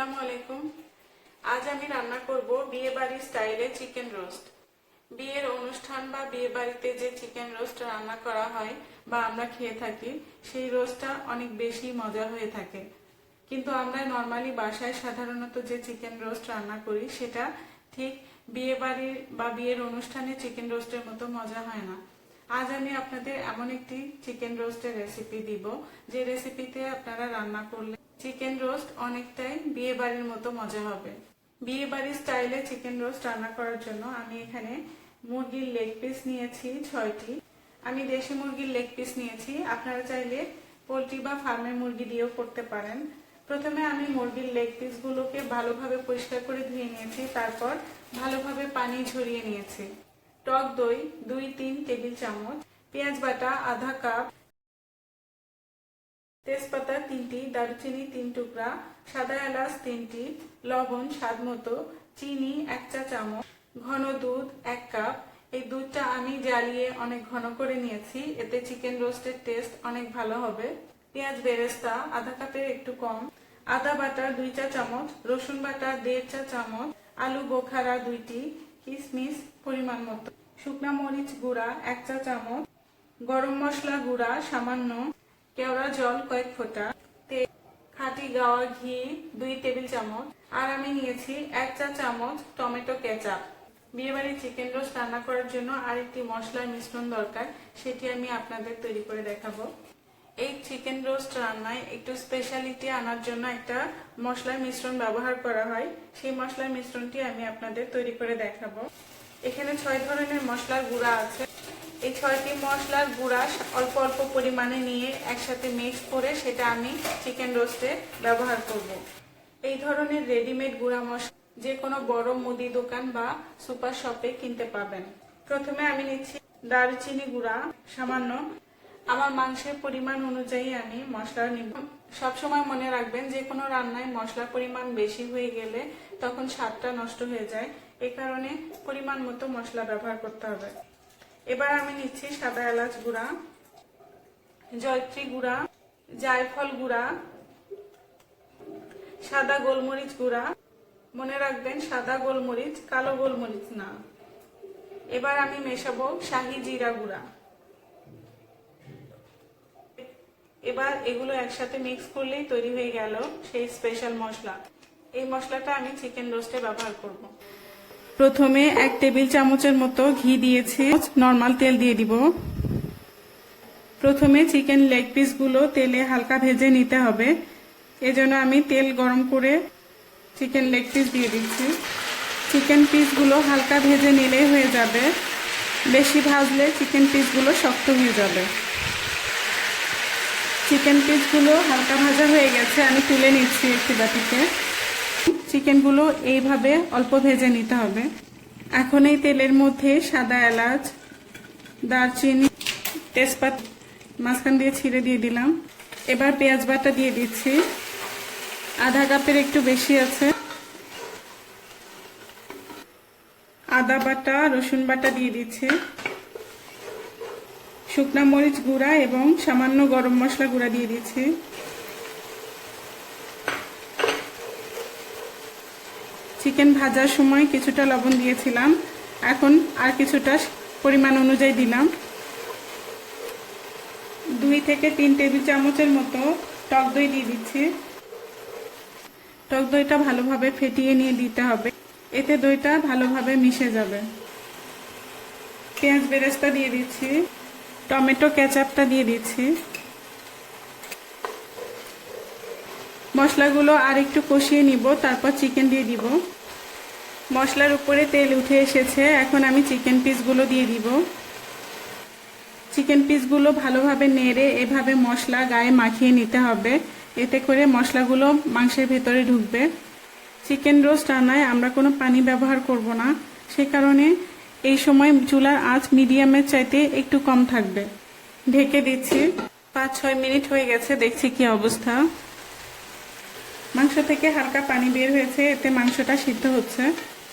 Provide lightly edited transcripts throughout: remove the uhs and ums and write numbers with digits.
আসসালামু আলাইকুম। আজ আমি রান্না করব বিয়ে বাড়ির স্টাইলে চিকেন রোস্ট। বিয়ের অনুষ্ঠান বা বিয়ে বাড়িতে যে চিকেন রোস্ট রান্না করা হয় বা আমরা খেয়ে থাকি, সেই রোস্টটা অনেক বেশি মজা হয়ে থাকে। কিন্তু আমরা নর্মালি বাসায় সাধারণত যে চিকেন রোস্ট রান্না করি সেটা ঠিক বিয়ে বাড়ির বা বিয়ের অনুষ্ঠানে চিকেন রোস্টের মতো মজা হয় না। আজ আমি আপনাদের এমন একটি চিকেন রোস্টের রেসিপি দিব, যে রেসিপিতে আপনারা রান্না করলে চিকেন রোস্ট অনেকটাই বিয়ে বাড়ির মতো মজা হবে। বিয়ে বাড়ির স্টাইলে চিকেন রোস্ট রান্না করার জন্য আমি এখানে মুরগির লেগ পিস নিয়েছি 6টি। আমি দেশি মুরগির লেগ পিস নিয়েছি, আপনারা চাইলে পোলট্রি বা ফার্মের মুরগি দিয়েও করতে পারেন। প্রথমে আমি মুরগির লেগ পিসগুলোকে ভালোভাবে পরিষ্কার করে ধুয়ে নিয়েছি, তারপর ভালোভাবে পানি ঝরিয়ে নিয়েছি। টক দই 2-3 টেবিল চামচ, পেঁয়াজ বাটা আধা কাপ, তেজপাতা 3টি, দারুচিনি 3 টুকরা, সাদা এলাচ 3টি, লবণ স্বাদ মতো, চিনি 1 চা চামচ, ঘন দুধ 1 কাপ। এই দুধটা আমি জ্বালিয়ে অনেক ঘন করে নিয়েছি, এতে চিকেন রোস্টের টেস্ট অনেক ভালো হবে। পেঁয়াজ বেরেস্তা আধা কাপের একটু কম, আদা বাটা 2 চা চামচ, রসুন বাটা 1.5 চা চামচ, আলু বোখারা 2টি, কিশমিশ পরিমাণ মতো, শুকনা মরিচ গুঁড়া 1 চা চামচ, গরম মশলা গুঁড়া সামান্য, কেওড়া জল কয়েক ফোঁটা, তেল, খাঁটি গাওয়া ঘি 2 টেবিল চামচ, আর আমি নিয়েছি 1 চা চামচ টমেটো কেচাপ। বিয়েবাড়ির চিকেন রোস্ট রান্না করার জন্য আরেকটি মশলার মিশ্রণ দরকার, সেটি আমি আপনাদের তৈরি করে দেখাবো। এই চিকেন রোস্ট রান্নায় একটু স্পেশালিটি আনার জন্য একটা মশলার মিশ্রণ ব্যবহার করা হয়, সেই মশলার মিশ্রণটি আমি আপনাদের তৈরি করে দেখাবো। এখানে 6 ধরনের মশলার গুঁড়া আছে। এই 6টি মশলার গুঁড়া অল্প অল্প পরিমাণে নিয়ে একসাথে মিক্স করে সেটা আমি চিকেন রোস্টে ব্যবহার করব। এই ধরনের রেডিমেড গুঁড়া মশলা যে কোনো বড় মুদি দোকান বা সুপার শপে কিনতে পাবেন। প্রথমে আমি নিচ্ছি দারুচিনি গুঁড়া সামান্য। আমার মাংসের পরিমাণ অনুযায়ী আমি মশলা নিব। সবসময় মনে রাখবেন, যে কোনো রান্নায় মশলার পরিমাণ বেশি হয়ে গেলে তখন স্বাদটা নষ্ট হয়ে যায়, এই কারণে পরিমাণ মতো মশলা ব্যবহার করতে হবে। এবার আমি নিচ্ছি সাদা এলাচ গুঁড়া, জয়ত্রী গুঁড়া, জায়ফল গুঁড়া, সাদা গোলমরিচ গুঁড়া। মনে রাখবেন, সাদা গোলমরিচ, কালো গোলমরিচ না। এবার আমি মেশাবো শাহি জিরা গুঁড়া। এবার এগুলো একসাথে মিক্স করলেই তৈরি হয়ে গেল সেই স্পেশাল মশলা। এই মশলাটা আমি চিকেন রোস্টে ব্যবহার করব। প্রথমে 1 টেবিল চামচের মতো ঘি দিয়েছি, নরমাল তেল দিয়ে দিব। প্রথমে চিকেন লেগ পিসগুলো তেলে হালকা ভেজে নিতে হবে, এজন্য আমি তেল গরম করে চিকেন লেগ পিস দিয়ে দিচ্ছি। চিকেন পিসগুলো হালকা ভেজে নিলেই হয়ে যাবে, বেশি ভাজলে চিকেন পিসগুলো শক্ত হয়ে যাবে। চিকেন পিসগুলো হালকা ভাজা হয়ে গেছে, আমি তুলে নিচ্ছি একটি বাটিতে। চিকেনগুলো এইভাবে অল্প ভেজে নিতে হবে। এখন এই তেলের মধ্যে সাদা এলাচ, দারচিনি, তেজপাতা মাঝখান দিয়ে ছিঁড়ে দিয়ে দিলাম। এবার পেঁয়াজ বাটা দিয়ে দিচ্ছি, আধা কাপের একটু বেশি আছে। আদা বাটা, রসুন বাটা দিয়ে দিচ্ছি, শুকনা মরিচ গুঁড়া এবং সামান্য গরম মশলা গুঁড়া দিয়ে দিচ্ছি। চিকেন ভাজার সময় কিছুটা লবণ দিয়েছিলাম, এখন আর কিছুটা পরিমাণ অনুযায়ী দিলাম। 2 থেকে 3 টেবিল চামচের মতো টক দই দিয়ে দিচ্ছি। টক দইটা ভালোভাবে ফেটিয়ে নিয়ে দিতে হবে, এতে দইটা ভালোভাবে মিশে যাবে। পেঁয়াজ বেরেস্তা দিয়ে দিচ্ছি, টমেটো কেচাপটা দিয়ে দিচ্ছি। মশলাগুলো আর একটু কষিয়ে নিব, তারপর চিকেন দিয়ে দিব। মশলার উপরে তেল উঠে এসেছে, এখন আমি চিকেন পিসগুলো দিয়ে দিব। চিকেন পিসগুলো ভালোভাবে নেড়ে এভাবে মশলা গায়ে মাখিয়ে নিতে হবে, এতে করে মশলাগুলো মাংসের ভেতরে ঢুকবে। চিকেন রোস্ট রান্নায় আমরা কোনো পানি ব্যবহার করব না, সে কারণে এই সময় চুলার আঁচ মিডিয়ামের চাইতে একটু কম থাকবে। ঢেকে দিচ্ছি। 5-6 মিনিট হয়ে গেছে, দেখছি কি অবস্থা। মাংস থেকে হালকা পানি বের হয়েছে, এতে মাংসটা সিদ্ধ হচ্ছে।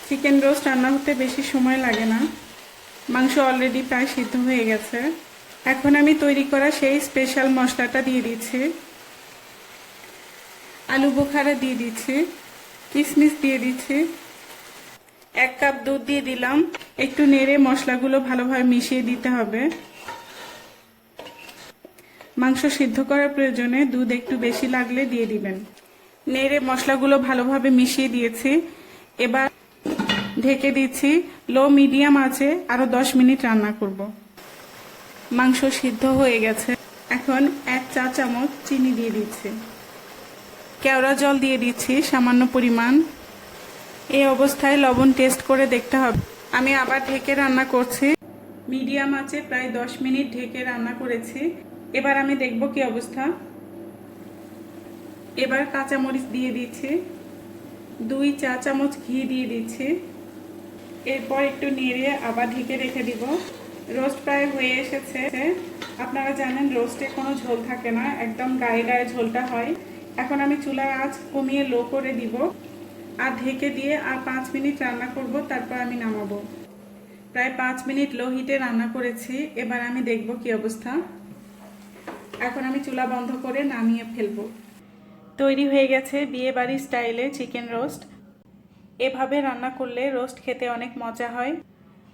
চিকেন রোস্ট রান্না হতে বেশি সময় লাগে না, মাংস অলরেডি প্রায় সিদ্ধ হয়ে গেছে। এখন আমি তৈরি করা সেই স্পেশাল মশলাটা দিয়ে দিচ্ছি। আলু বোখারা দিয়ে দিচ্ছি, কিশমিশ দিয়ে দিচ্ছি, 1 কাপ দুধ দিয়ে দিলাম। একটু নেড়ে মশলাগুলো ভালোভাবে মিশিয়ে দিতে হবে। মাংস সিদ্ধ করার প্রয়োজনে দুধ একটু বেশি লাগলে দিয়ে দিবেন। নেড়ে মশলাগুলো ভালোভাবে মিশিয়ে দিয়েছি। এবার ঢেকে দিচ্ছি, লো মিডিয়াম আছে, আরো 10 মিনিট রান্না করব। মাংস সিদ্ধ হয়ে গেছে। এখন 1 চা চামচ চিনি দিয়ে দিচ্ছি, কেওড়া জল দিয়ে দিচ্ছি সামান্য পরিমাণ। এই অবস্থায় লবণ টেস্ট করে দেখতে হবে। আমি আবার ঢেকে রান্না করছি, মিডিয়াম আছে, প্রায় 10 মিনিট ঢেকে রান্না করেছি। এবার আমি দেখব কি অবস্থা। এবার কাঁচামরিচ দিয়ে দিচ্ছি, 2 চা চামচ ঘি দিয়ে দিচ্ছি। এরপর একটু নেড়ে আবার ঢেকে রেখে দিব। রোস্ট প্রায় হয়ে এসেছে। আপনারা জানেন রোস্টে কোনো ঝোল থাকে না, একদম গায়ে গায়ে ঝোলটা হয়। এখন আমি চুলার আঁচ কমিয়ে লো করে দিব আর ঢেকে দিয়ে আর 5 মিনিট রান্না করব, তারপর আমি নামাবো। প্রায় 5 মিনিট লো হিটে রান্না করেছি। এবার আমি দেখব কি অবস্থা। এখন আমি চুলা বন্ধ করে নামিয়ে ফেলবো। তৈরি হয়ে গেছে বিয়ে বাড়ির স্টাইলে চিকেন রোস্ট। এভাবে রান্না করলে রোস্ট খেতে অনেক মজা হয়।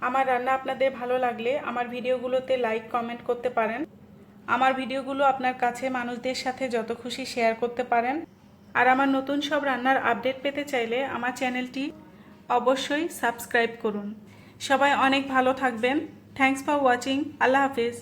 আমার রান্না আপনাদের ভালো লাগলে আমার ভিডিওগুলোতে লাইক কমেন্ট করতে পারেন। আমার ভিডিওগুলো আপনার কাছে মানুষদের সাথে যত খুশি শেয়ার করতে পারেন। আর আমার নতুন সব রান্নার আপডেট পেতে চাইলে আমার চ্যানেলটি অবশ্যই সাবস্ক্রাইব করুন। সবাই অনেক ভালো থাকবেন। Thanks for watching. Allah Hafiz.